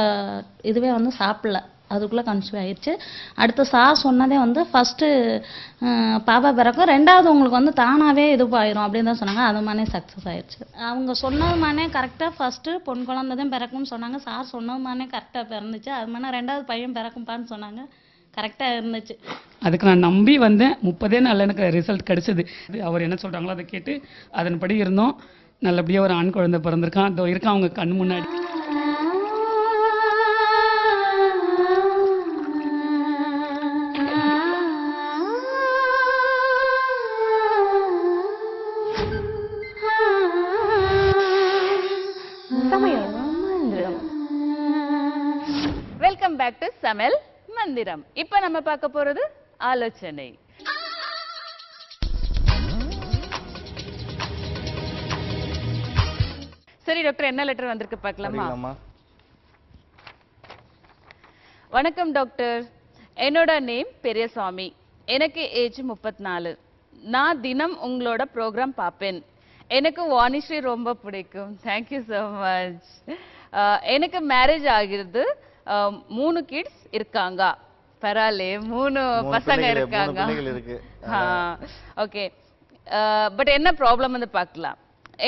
[SPEAKER 16] இதுவே வந்து சாப்பிடல. அதுக்குள்ளே கன்சீவ் ஆயிடுச்சு. அடுத்து சார் சொன்னதே வந்து ஃபஸ்ட்டு பாப்பா பிறக்கும், ரெண்டாவது உங்களுக்கு வந்து தானாகவே இதுவாயிரும் அப்படின்னு தான் சொன்னாங்க. அது மாதிரியே சக்ஸஸ் ஆயிடுச்சு. அவங்க சொன்னது மாதிரியே கரெக்டாக ஃபஸ்ட்டு பொன் குழந்தை தான் பிறக்கும்னு சொன்னாங்க. சார் சொன்னது மாதிரியே கரெக்டாக பிறந்துச்சு. அது மாதிரி ரெண்டாவது பையன் பிறக்கும்ப்பான்னு சொன்னாங்க. கரெக்டாக இருந்துச்சு.
[SPEAKER 17] அதுக்கு நான் நம்பி வந்தேன். 30 நாளில் எனக்கு ரிசல்ட் கிடச்சிது. அவர் என்ன சொல்கிறாங்களோ அதை கேட்டு அதன்படி இருந்தோம். நல்லபடியாக ஒரு ஆண் குழந்தை பிறந்திருக்கான். அதோ இருக்கான் அவங்க கண் முன்னாடி.
[SPEAKER 2] வெல்கம் பேக் டு சமையல் மந்திரம். இப்ப நம்ம பார்க்க போறது ஆலோசனை. சரி டாக்டர், என்ன லெட்டர் வந்திருக்கு பார்க்கலாமா? வணக்கம் டாக்டர், என்னோட நேம் பெரியசாமி. எனக்கு ஏஜ் 34. நான் தினம் உங்களோட ப்ரோக்ராம் பார்ப்பேன். எனக்கு வாணிஸ்ரீ ரொம்ப பிடிக்கும். Thank you so much. எனக்கு மேரேஜ் ஆகிறது. 3 கிட்ஸ் இருக்காங்க. பரவாயில்லையே, 3 பசங்க இருக்காங்க. ஓகே, பட் என்ன ப்ராப்ளம் வந்து பார்க்கலாம்.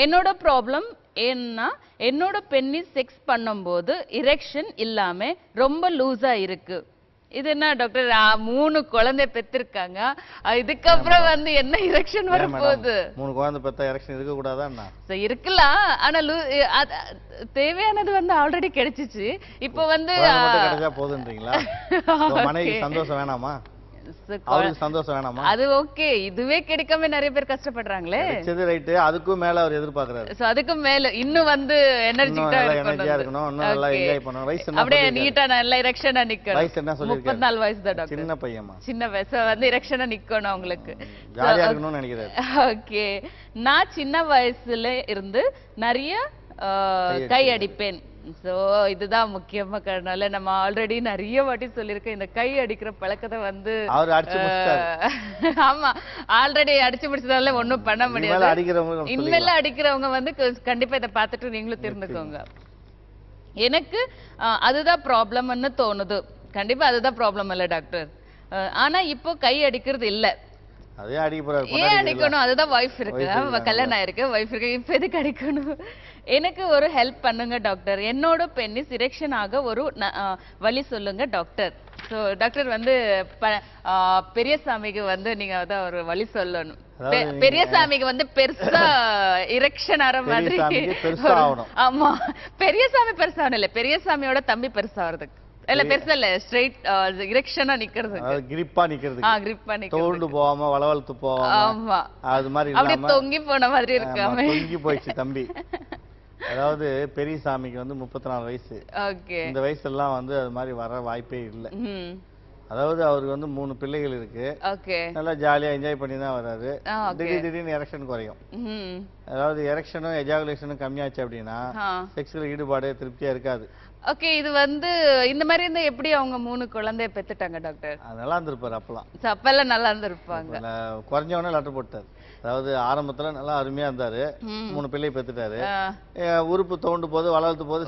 [SPEAKER 2] என்னோட ப்ராப்ளம் ஏன்னா என்னோட பெண்ணிஸ் செக்ஸ் பண்ணும்போது இரெக்ஷன் இல்லாம ரொம்ப லூஸா இருக்கு. இது என்ன டாக்டர், 3 குழந்தை பெற்றிருக்காங்க, இதுக்கப்புறம் வந்து என்ன இரெக்ஷன் வர போகுது?
[SPEAKER 3] 3 குழந்தை பெத்தா இரெக்ஷன் இருக்க கூடாதா?
[SPEAKER 2] இருக்கலாம், ஆனா தேவையானது வந்து ஆல்ரெடி கிடைச்சிச்சு. இப்போ வந்து
[SPEAKER 3] கிடைச்சா போதுன்றீங்களா? மனைவி சந்தோஷம் வேணாமா? சந்தோஷம் வேணாமா?
[SPEAKER 2] அது ஓகே, இதுவே கிடைக்காம நிறைய பேர் கஷ்டப்படுறாங்களே.
[SPEAKER 3] சரி ரைட், அதுக்கும் மேல அவர் எதிர்பார்க்கறாரு.
[SPEAKER 2] சோ அதுக்கும் மேல இன்னும் வந்து எனர்ஜிட்டா
[SPEAKER 3] இருக்கணும், இன்னும் நல்லா என்ஜாய் பண்ணணும். வயசு என்ன?
[SPEAKER 2] அப்படியே நீட்டா நல்ல இரெக்ஷனா நிக்கணும்.
[SPEAKER 3] வயசு என்ன சொல்லிருக்காரு?
[SPEAKER 2] 34 வயசு தான் டாக்டர்.
[SPEAKER 3] சின்ன பையமா? சின்ன
[SPEAKER 2] வயசு வந்து இரெக்ஷனா நிக்கணும் உங்களுக்கு.
[SPEAKER 3] ஜாலியா இருக்கணும்னு நினைக்கிறாரு.
[SPEAKER 2] ஓகே, நான் சின்ன வயசுல இருந்து நிறைய கை அடிப்பேன். சோ இதுதான் முக்கியமா காரணம். நம்ம ஆல்ரெடி நிறைய வாட்டி சொல்லிருக்கேன், இந்த கை அடிக்கிற பழக்கத்தை வந்து ஆமா ஆல்ரெடி அடிச்சு முடிச்சதால ஒண்ணும் பண்ண முடியாது. இனிமேல அடிக்கிறவங்க வந்து கண்டிப்பா இதை பார்த்துட்டு நீங்களும் தெரிஞ்சுக்கோங்க. எனக்கு அதுதான் ப்ராப்ளம்னு தோணுது. கண்டிப்பா அதுதான் ப்ராப்ளம் இல்ல டாக்டர். ஆனா இப்போ கை அடிக்கிறது இல்ல. ஏன் அடிக்கணும்? அதுதான் வைஃப் இருக்கு, கல்யாணம் ஆயிருக்கு, வைஃப் இருக்கு, இப்ப எதுக்கு அடிக்கணும்? எனக்கு ஒரு ஹெல்ப் பண்ணுங்க டாக்டர். என்னோட பெண்ணிஸ் இரெக்ஷன் ஆக ஒரு வழி சொல்லுங்க டாக்டர். ஸோ டாக்டர் வந்து பெரியசாமிக்கு வந்து நீங்க அதான் ஒரு வழி சொல்லணும். பெரியசாமிக்கு வந்து பெருசா இரெக்ஷன் ஆற மாதிரி. ஆமா, பெரியசாமி பெருசாகணும் இல்ல, பெரியசாமியோட தம்பி பெருசாகிறதுக்கு இல்ல, பெருசா இல்ல, ஸ்ட்ரைட் இரெக்ஷனா நிக்கிறதுக்கு,
[SPEAKER 3] கிரிப்பா நிக்கிறதுக்கு,
[SPEAKER 2] கிரிப்பா நிக்கிறதுக்கு,
[SPEAKER 3] தோண்டு போகாம வளவளத்து போகாம.
[SPEAKER 2] ஆமா,
[SPEAKER 3] அது மாதிரி
[SPEAKER 2] அப்படியே தொங்கி போன மாதிரி இருக்காம.
[SPEAKER 3] தொங்கி போயிடுச்சு தம்பி. அதாவது பெரியசாமிக்கு வந்து 34 வயசு. இந்த வயசுலாம் வந்து அது மாதிரி வர வாய்ப்பே இல்லை. அதாவது அவருக்கு வந்து 3 பிள்ளைகள் இருக்கு. நல்லா ஜாலியா என்ஜாய் பண்ணி தான் வர்றாரு. திடீர்னு எரெக்ஷன் குறையும். அதாவது எரெக்ஷனும் எஜாகுலேஷனும் கம்மியாச்சு அப்படின்னா செக்ஸ்ல ஈடுபாடு திருப்தியா இருக்காது.
[SPEAKER 2] ஓகே, இது வந்து இந்த மாதிரி இருந்தா எப்படி அவங்க 3 குழந்தைய பெத்துட்டாங்க டாக்டர்?
[SPEAKER 3] நல்லா இருந்திருப்பாரு அப்பெல்லாம்.
[SPEAKER 2] அப்பெல்லாம் நல்லா இருந்திருப்பாங்க.
[SPEAKER 3] குறைஞ்சவனே லெட்டர் போட்டாரு. அதாவது ஆரம்பத்துல நல்லா அருமையா இருந்தாரு, 3 பிள்ளை பெத்துட்டாரு. உறுப்பு தோண்டு போது வளர்த்து போது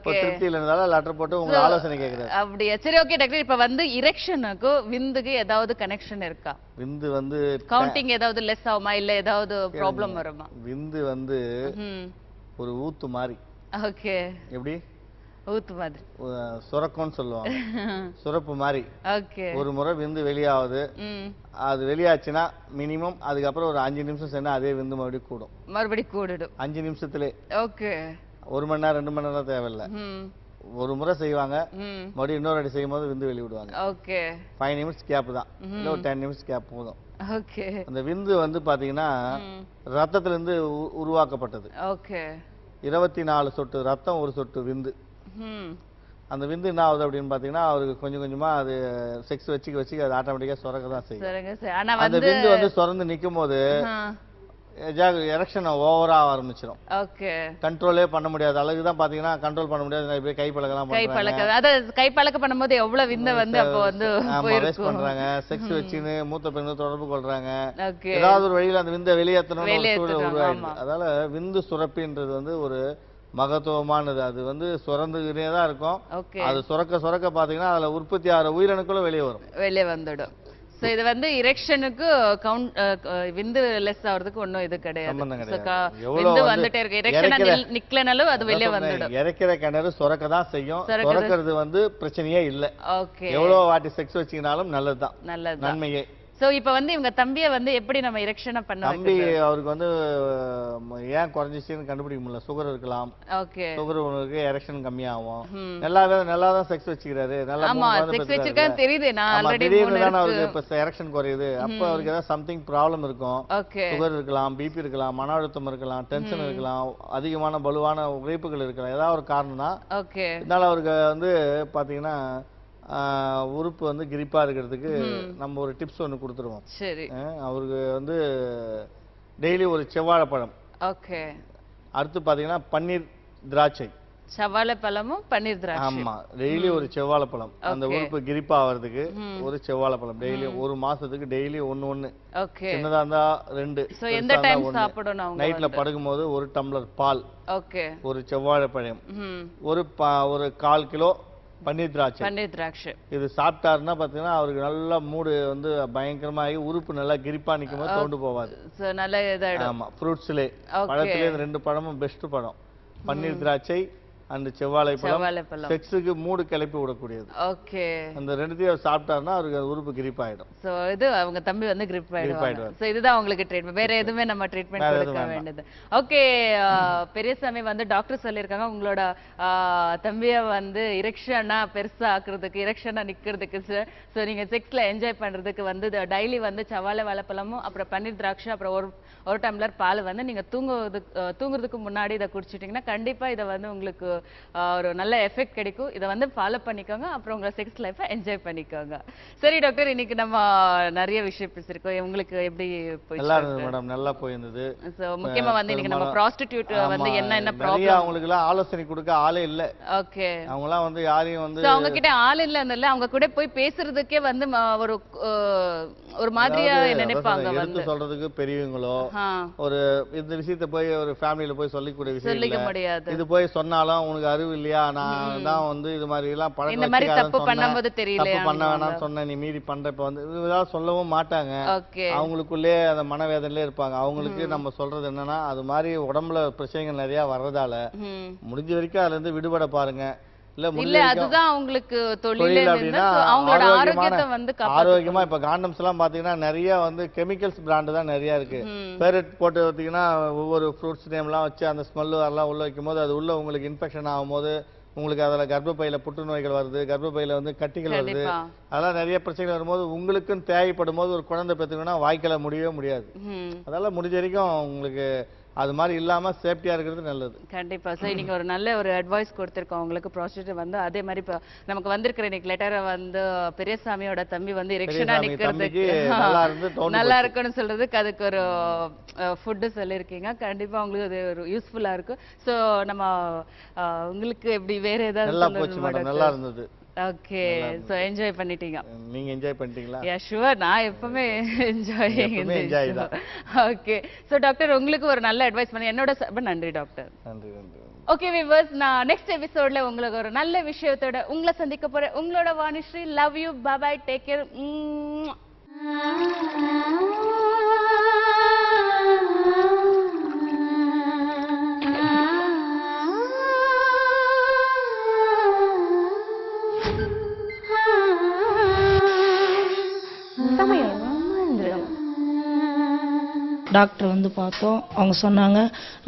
[SPEAKER 3] திருப்தி இல்லைனால லெட்டர் போட்டு உங்க ஆலோசனை கேக்குறாரு.
[SPEAKER 2] அப்படியா? சரி ஓகே டாக்டர், இப்ப வந்து இரெக்ஷனுக்கு விந்துக்கு ஏதாவது கனெக்ஷன் இருக்கா?
[SPEAKER 3] விந்து வந்து
[SPEAKER 2] கவுண்டிங் ஏதாவது லெஸ் ஆகுமா, இல்ல ஏதாவது ப்ராப்ளம் வருமா?
[SPEAKER 3] விந்து வந்து ஒரு ஊத்து மாதிரி.
[SPEAKER 2] ஓகே,
[SPEAKER 3] எப்படி
[SPEAKER 2] ஊத்து மாதிரி?
[SPEAKER 3] சுரக்கம்னு சொல்லுவாங்க, சுரப்பு மாதிரி.
[SPEAKER 2] ஓகே,
[SPEAKER 3] ஒரு முறை விந்து வெளியாகுது. அது வெளியாச்சுன்னா மினிமம் அதுக்கப்புறம் ஒரு 5 நிமிஷம் சென்னா அதே விந்து மறுபடியும் கூடும். 5 நிமிஷத்துல.
[SPEAKER 2] ஓகே,
[SPEAKER 3] 1 மணி நேரம் 2 மணி நேரம் தேவையில்லை. ஒரு முறை செய்வாங்க, மறுபடியும் இன்னொரு அடி செய்யும் போது விந்து வெளிவிடுவாங்க.
[SPEAKER 2] ஓகே, 5
[SPEAKER 3] நிமிஷம் கேப் தான், இல்லை ஒரு 10 நிமிஷம் கேப் போதும்.
[SPEAKER 2] ஓகே,
[SPEAKER 3] அந்த விந்து வந்து பாத்தீங்கன்னா ரத்தத்துல இருந்து உருவாக்கப்பட்டது.
[SPEAKER 2] ஓகே,
[SPEAKER 3] 24 சொட்டு ரத்தம், 1 சொட்டு விந்து. அந்த விந்து என்ன ஆகுது அப்படின்னு பாத்தீங்கன்னா அவருக்கு கொஞ்சம் கொஞ்சமா அது செக்ஸ் வச்சுக்க அது ஆட்டோமேட்டிக்கா சுரக்க தான் செய்யும். அந்த விந்து வந்து சுரந்து நிக்கும் போது எரெக்ஷன் ஓவரா ஆரம்பிச்சிடும். கண்ட்ரோலே பண்ண முடியாத அளவுக்கு தான் பாத்தீங்கன்னா கண்ட்ரோல் பண்ண முடியாது. இப்படி கை
[SPEAKER 2] பழக்க பண்ணும்போது எவ்வளவு விந்த வந்து அப்போ வந்து
[SPEAKER 3] வேஸ்ட் பண்றாங்க. செக்ஸ் வச்சுன்னு மூத்த பெண்ணு தொடர்பு கொள்றாங்க. ஏதாவது ஒரு வழியில அந்த விந்த வெளியேற்றணும் உருவாயிடுது. அதனால விந்து சுரப்பின்றது வந்து ஒரு மகத்துவமானது. அது வந்து சுரந்துக்கிட்டே தான் இருக்கும்.
[SPEAKER 2] ஓகே.
[SPEAKER 3] அது சுரக்க பார்த்தீங்கன்னா அதில் உற்பத்தி ஆகிற உயிரணுக்களும் வெளியே வரும்.
[SPEAKER 2] வெளியே வந்துடும். ஸோ இது வந்து இரெக்ஷனுக்கு விந்து லெஸ் ஆகிறதுக்கு ஒன்றும் இது கிடையாது. விந்து வந்துட்டே இருக்கு. இரெக்ஷன் நிக்கலனாலும் அது வெளியே வந்துடும்.
[SPEAKER 3] இறைக்கிற கிணறு சுரக்க தான் செய்யும். சுரக்கிறது வந்து பிரச்சனையே இல்லை.
[SPEAKER 2] ஓகே.
[SPEAKER 3] எவ்வளோ வாட்டி செக்ஸ் வச்சிங்கனாலும் நல்லதுதான்.
[SPEAKER 2] நல்லது.
[SPEAKER 3] நன்மையே.
[SPEAKER 2] சோ இப்போ வந்து இவங்க தம்பியை வந்து எப்படி நம்ம இரெக்ஷனை பண்ண
[SPEAKER 3] தம்பி அவருக்கு வந்து ஏன் குறைஞ்சிச்சுன்னு கண்டுபிடிக்க முடியல. சுகர் இருக்கலாம்.
[SPEAKER 2] ஓகே.
[SPEAKER 3] சுகர் உங்களுக்கு எரெக்ஷன் கம்மியாகும். நல்லா தான் செக்ஸ் வச்சுக்கிறாரு. நல்லா
[SPEAKER 2] ஆமா செக்ஸ் வச்சிருக்கான்னு தெரியுது. நான் ஆல்ரெடி
[SPEAKER 3] திடீர்னு அவருக்கு இப்ப எரெக்ஷன் குறையுது. அப்ப அவருக்கு ஏதாவது சம்திங் ப்ராப்ளம் இருக்கும்.
[SPEAKER 2] ஓகே.
[SPEAKER 3] சுகர் இருக்கலாம், பிபி இருக்கலாம், மன அழுத்தம் இருக்கலாம், டென்ஷன் இருக்கலாம், அதிகமான பலுவான உழைப்புகள் இருக்கலாம். ஏதாவது ஒரு காரணம் தான்.
[SPEAKER 2] ஓகே.
[SPEAKER 3] இதனால அவருக்கு வந்து பாத்தீங்கன்னா உறுப்பு வந்து கிரிப்பா இருக்கிறதுக்கு நம்ம ஒரு டிப்ஸ் ஒன்று கொடுத்துருவோம்.
[SPEAKER 2] சரி.
[SPEAKER 3] அவருக்கு வந்து டெய்லி ஒரு செவ்வாழைப்பழம்.
[SPEAKER 2] ஓகே.
[SPEAKER 3] அடுத்து பாத்தீங்கன்னா பன்னீர் திராட்சை.
[SPEAKER 2] செவ்வாழைப்பழமும் பன்னீர் திராட்சை.
[SPEAKER 3] ஆமா டெய்லி ஒரு செவ்வாழைப்பழம். அந்த உறுப்பு கிரிப்பா ஆகிறதுக்கு ஒரு செவ்வாழைப்பழம் டெய்லி ஒரு மாசத்துக்கு டெய்லி ஒன்னு.
[SPEAKER 2] ஓகே.
[SPEAKER 3] சின்னதா இருந்தா 2.
[SPEAKER 2] சோ எந்த டைம் சாப்பிடணும் அவங்க?
[SPEAKER 3] நைட்ல படுக்கும்போது ஒரு டம்ளர் பால்.
[SPEAKER 2] ஓகே.
[SPEAKER 3] ஒரு செவ்வாழைப்பழம். ஒரு 1/4 கிலோ பன்னீர் திராட்சை. இது சாப்பிட்டாருன்னா பாத்தீங்கன்னா அவருக்கு நல்ல மூடு வந்து பயங்கரமாகி உறுப்பு நல்லா கிரிப்பா நிக்கும் போது தோண்டு போவாது.
[SPEAKER 2] நல்ல இதாயிடும்.
[SPEAKER 3] ஆமா ஃப்ரூட்ஸ்லே பழத்திலே 2 பழமும் பெஸ்ட் பழம். பன்னீர் திராட்சை அந்த செவ்வாழைப்பழம் செக்ஸுக்கு மூடு கிளப்பி விடக்கூடியது.
[SPEAKER 2] ஓகே.
[SPEAKER 3] அந்த ரெண்டுத்தையும் சாப்பிட்டாருன்னா அவருக்கு உறுப்பு கிரிப் ஆயிடும்.
[SPEAKER 2] சோ இது அவங்க தம்பி வந்து கிரிப் ஆயிடுவாங்க. சோ இதுதான் உங்களுக்கு ட்ரீட்மெண்ட். வேற எதுவுமே நம்ம ட்ரீட்மெண்ட் கொடுக்க வேண்டியது. ஓகே. பெரியசாமி வந்து டாக்டர் சொல்லியிருக்காங்க உங்களோட தம்பியை வந்து இரெக்ஷனா பெருசா ஆக்குறதுக்கு இரெக்ஷனா நிக்கிறதுக்கு சோ நீங்க செக்ஸ்ல என்ஜாய் பண்றதுக்கு வந்து டெய்லி வந்து செவ்வாழை வாழைப்பழமும் அப்புறம் பன்னீர் திராட்சை அப்புறம் ஒரு டம்ளர் பால் வந்து நீங்க தூங்குறதுக்கு முன்னாடி இதை குடிச்சிட்டீங்கன்னா கண்டிப்பா இதை வந்து உங்களுக்கு ஒரு நல்ல எஃபெக்ட் கிடைக்கும். இதை வந்து ஃபாலோ பண்ணிக்கோங்க. அப்புறம் உங்க செக்ஸ் லைஃபை என்ஜாய் பண்ணிக்கோங்க. சரி டாக்டர், இன்னைக்கு நம்ம நிறைய விஷயம் பேசிருக்கோம். உங்களுக்கு எப்படி
[SPEAKER 3] நல்லா இருந்தது மேடம்? நல்லா போயிருந்தது.
[SPEAKER 2] சோ முக்கியமா வந்து இன்னைக்கு நம்ம ப்ராஸ்டிடியூட் வந்து என்ன ப்ராப்ளம்
[SPEAKER 3] அவங்களுக்கு எல்லாம் ஆலோசனை கொடுக்க ஆளே இல்ல.
[SPEAKER 2] ஓகே.
[SPEAKER 3] அவங்க எல்லாம் வந்து யாரையும் வந்து
[SPEAKER 2] அவங்க கிட்ட ஆள் இல்ல அவங்க கூட போய் பேசுறதுக்கே வந்து ஒரு மாதிரியா நினைப்பாங்க.
[SPEAKER 3] வந்து சொல்றதுக்கு பெரியவங்களோ ஒரு இந்த விஷயத்தை போய் ஒரு ஃபேமிலியில போய் சொல்லிக்கூடிய விஷயம்
[SPEAKER 2] இல்ல.
[SPEAKER 3] இது போய் சொன்னாலும் உனக்கு அறிவு இல்லையா, நான் தான் வந்து இது மாதிரி எல்லாம் பழக்கம்
[SPEAKER 2] தப்பு பண்ணும்போது தெரியல,
[SPEAKER 3] தப்பு பண்ண வேணாம்னு சொன்னேன், நீ மீறி பண்றப்ப வந்து இதெல்லாம் சொல்லவும் மாட்டாங்க. அவங்களுக்குள்ளே அந்த மனவேதனையிலே இருப்பாங்க. அவங்களுக்கு நம்ம சொல்றது என்னன்னா அது மாதிரி உடம்புல பிரச்சனைகள் நிறைய வர்றதால முடிஞ்ச வரைக்கும் அதுல இருந்து விடுபட பாருங்க.
[SPEAKER 2] இல்ல அதுதான் அவங்களுக்கு தொழில் அப்படின்னா அவங்களோட ஆரோக்கியத்தை வந்து
[SPEAKER 3] ஆரோக்கியமா இப்ப காண்டம்ஸ் எல்லாம் பாத்தீங்கன்னா நிறைய வந்து கெமிக்கல்ஸ் பிராண்ட் தான் நிறைய இருக்கு. பேரட் போட்டு பார்த்தீங்கன்னா ஒவ்வொரு ஃப்ரூட்ஸ் நேம் எல்லாம் வச்சு அந்த ஸ்மெல் எல்லாம் உள்ள வைக்கும் போது அது உள்ள உங்களுக்கு இன்ஃபெக்ஷன் ஆகும்போது உங்களுக்கு அதில் கர்ப்பப்பையில புற்றுநோய்கள் வருது, கர்ப்பப்பையில வந்து கட்டிகள் வருது, அதெல்லாம் நிறைய பிரச்சனைகள் வரும்போது உங்களுக்கும் தேவைப்படும் போது ஒரு குழந்தை பெற்றுக்கணும்னா வாய்க்கல முடியவே முடியாது. அதெல்லாம் முடிஞ்ச வரைக்கும் உங்களுக்கு அது மாதிரி இல்லாம சேஃப்டியா இருக்கிறது நல்லது.
[SPEAKER 2] கண்டிப்பா. சோ நீங்க ஒரு நல்ல ஒரு அட்வைஸ் கொடுத்திருக்கோம் உங்களுக்கு. ப்ராஸ்டிடியூட் வந்து அதே மாதிரி இப்ப நமக்கு வந்திருக்கிற இன்னைக்கு லெட்டரை வந்து பெரியசாமியோட தம்பி வந்து இரெக்ஷனா நிக்கிறதுக்கு நல்லா இருக்குன்னு சொல்றதுக்கு அதுக்கு ஒரு ஃபுட்டு சொல்லியிருக்கீங்க. கண்டிப்பா உங்களுக்கு அது ஒரு யூஸ்ஃபுல்லா இருக்கும். சோ நம்ம உங்களுக்கு எப்படி வேற ஏதாவது
[SPEAKER 3] நல்லா இருந்தது?
[SPEAKER 2] ஓகே. சோ என்ஜாய் பண்ணிட்டீங்க?
[SPEAKER 3] நீங்க என்ஜாய் பண்ணிட்டீங்களா?
[SPEAKER 2] Yeah sure. நான் எப்பவுமே என்ஜாய் தான். ஓகே. சோ டாக்டர் உங்களுக்கு ஒரு நல்ல அட்வைஸ் பண்ணி என்னோட நன்றி டாக்டர்.
[SPEAKER 3] நன்றி நன்றி.
[SPEAKER 2] ஓகே வியூவர்ஸ், நான் நெக்ஸ்ட் எபிசோட்ல உங்களுக்கு ஒரு நல்ல விஷயத்தோட உங்களை சந்திக்க போறேன். உங்களோட Vanishree. Love you. Bye bye. Take care.
[SPEAKER 18] Doctor வந்து பார்த்தோம். அவங்க சொன்னாங்க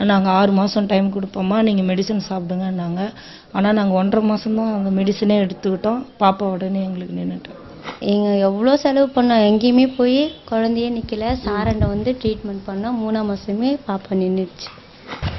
[SPEAKER 18] நாங்கள் 6 மாதம் டைம் கொடுப்போம்மா, நீங்கள் மெடிசன் சாப்பிடுங்கன்னாங்க. ஆனால் நாங்கள் 1.5 மாதம் தான் அந்த மெடிசனே எடுத்துக்கிட்டோம். பாப்பா உடனே எங்களுக்கு நின்றுட்டோம்.
[SPEAKER 19] எங்கள் எவ்வளோ செலவு பண்ணோம், எங்கேயுமே போய் குழந்தையே நிற்கல. சாரண்டை வந்து ட்ரீட்மெண்ட் பண்ணோம். 3ஆம் மாதமே பாப்பா நின்றுச்சு.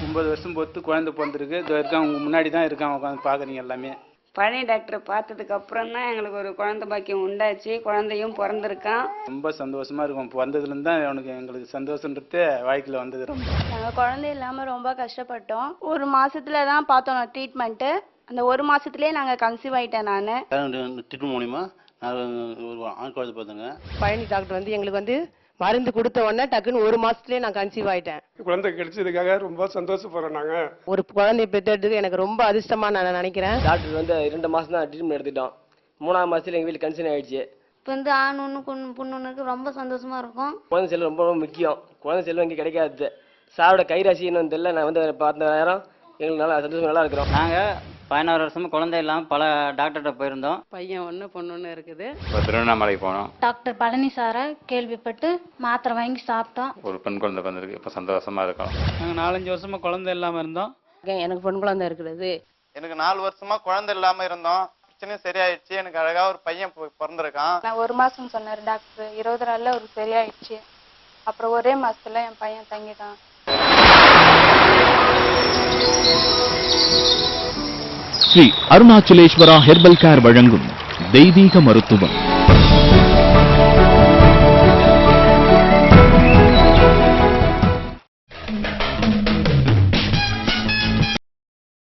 [SPEAKER 13] 9 வருஷம் பொறுத்து குழந்தை பிறந்திருக்கு. இது வரைக்கும் அவங்க முன்னாடி தான் இருக்காங்க, உட்காந்து பார்க்குறீங்க எல்லாமே.
[SPEAKER 20] பழனி டாக்டரை பார்த்ததுக்கு அப்புறம் தான் எங்களுக்கு ஒரு குழந்தை பாக்கியம் உண்டாச்சு. குழந்தையும் பிறந்திருக்கான்.
[SPEAKER 13] ரொம்ப சந்தோஷமா இருக்கும். பிறந்ததுலேருந்து தான் எங்களுக்கு சந்தோஷன்றது வாழ்க்கையில் வந்தது. ரொம்ப
[SPEAKER 9] நாங்கள் குழந்தை இல்லாமல் ரொம்ப கஷ்டப்பட்டோம். 1 மாசத்துல தான் பார்த்தோம் ட்ரீட்மெண்ட்டு. அந்த 1 மாசத்துலேயே நாங்கள் கன்சீவ் ஆகிட்டேன். நான்
[SPEAKER 21] ட்ரீட்மெண்ட் மூலிமா நான் ஒரு ஆண் குழந்தை பார்த்தேங்க.
[SPEAKER 22] பழனி டாக்டர் வந்து எங்களுக்கு வந்து
[SPEAKER 21] மருந்து கொடுத்த உடனே டக்குன்னு 1 மாசத்துலயே நான் கன்சீவ் ஆயிட்டேன்.
[SPEAKER 22] குழந்தை கிடைச்சதுக்காக ரொம்ப சந்தோஷப்படுறோம் நாங்க.
[SPEAKER 21] ஒரு குழந்தைய பெற்றெடுத்தது எனக்கு ரொம்ப அதிர்ஷ்டமா நான் நினைக்கிறேன்.
[SPEAKER 23] டாக்டர் வந்து 2 மாசம் தான் ட்ரீட்மெண்ட் எடுத்துட்டோம். 3ஆம் மாசத்துல எங்க வீட்டுல கன்சீவ் ஆயிடுச்சு.
[SPEAKER 24] இப்போ வந்து ஆண் ஒன்று பொண்ணு ஒன்றுக்கு ரொம்ப சந்தோஷமா இருக்கும்.
[SPEAKER 23] குழந்தை செல்வம் ரொம்ப ரொம்ப முக்கியம். குழந்தை செல்வம் இங்கே கிடைக்காது. சாரோட கைராசி என்னன்னு தெரியல. நான் வந்து பார்த்த நேரம் எங்களுக்கு நல்லா சந்தோஷம் நல்லா இருக்கிறோம்.
[SPEAKER 25] நாங்கள் 16 வருஷமா குழந்தை இல்லாமல் பல டாக்டர்கிட்ட போயிருந்தோம்.
[SPEAKER 21] பையன் ஒன்று பொண்ணு ஒன்று இருக்குது.
[SPEAKER 26] திருவண்ணாமலை போனோம்.
[SPEAKER 24] டாக்டர் பழனி சாரை கேள்விப்பட்டு மாத்திரை வாங்கி சாப்பிட்டோம்.
[SPEAKER 26] ஒரு பெண் குழந்தை வந்திருக்கு. இப்போ சந்தோஷமா இருக்கோம்.
[SPEAKER 25] நாங்கள் 4-5 வருஷமா குழந்தை இல்லாமல் இருந்தோம்.
[SPEAKER 21] எனக்கு பெண் குழந்தை இருக்கிறது.
[SPEAKER 27] எனக்கு 4 வருஷமா குழந்தை இல்லாம இருந்தோம். பிரச்சனையும் சரியாயிடுச்சு. எனக்கு அழகா ஒரு பையன் பிறந்திருக்கான்.
[SPEAKER 9] நான் 1 மாசம் சொன்னாரு டாக்டர். 20 நாள்ல ஒரு சரியாயிடுச்சு. அப்புறம் ஒரே மாசத்துல என் பையன் தங்கிட்டான்.
[SPEAKER 28] ஸ்ரீ அருணாச்சலேஸ்வரா ஹெர்பல் கேர் வழங்கும் தெய்வீக மருத்துவம்.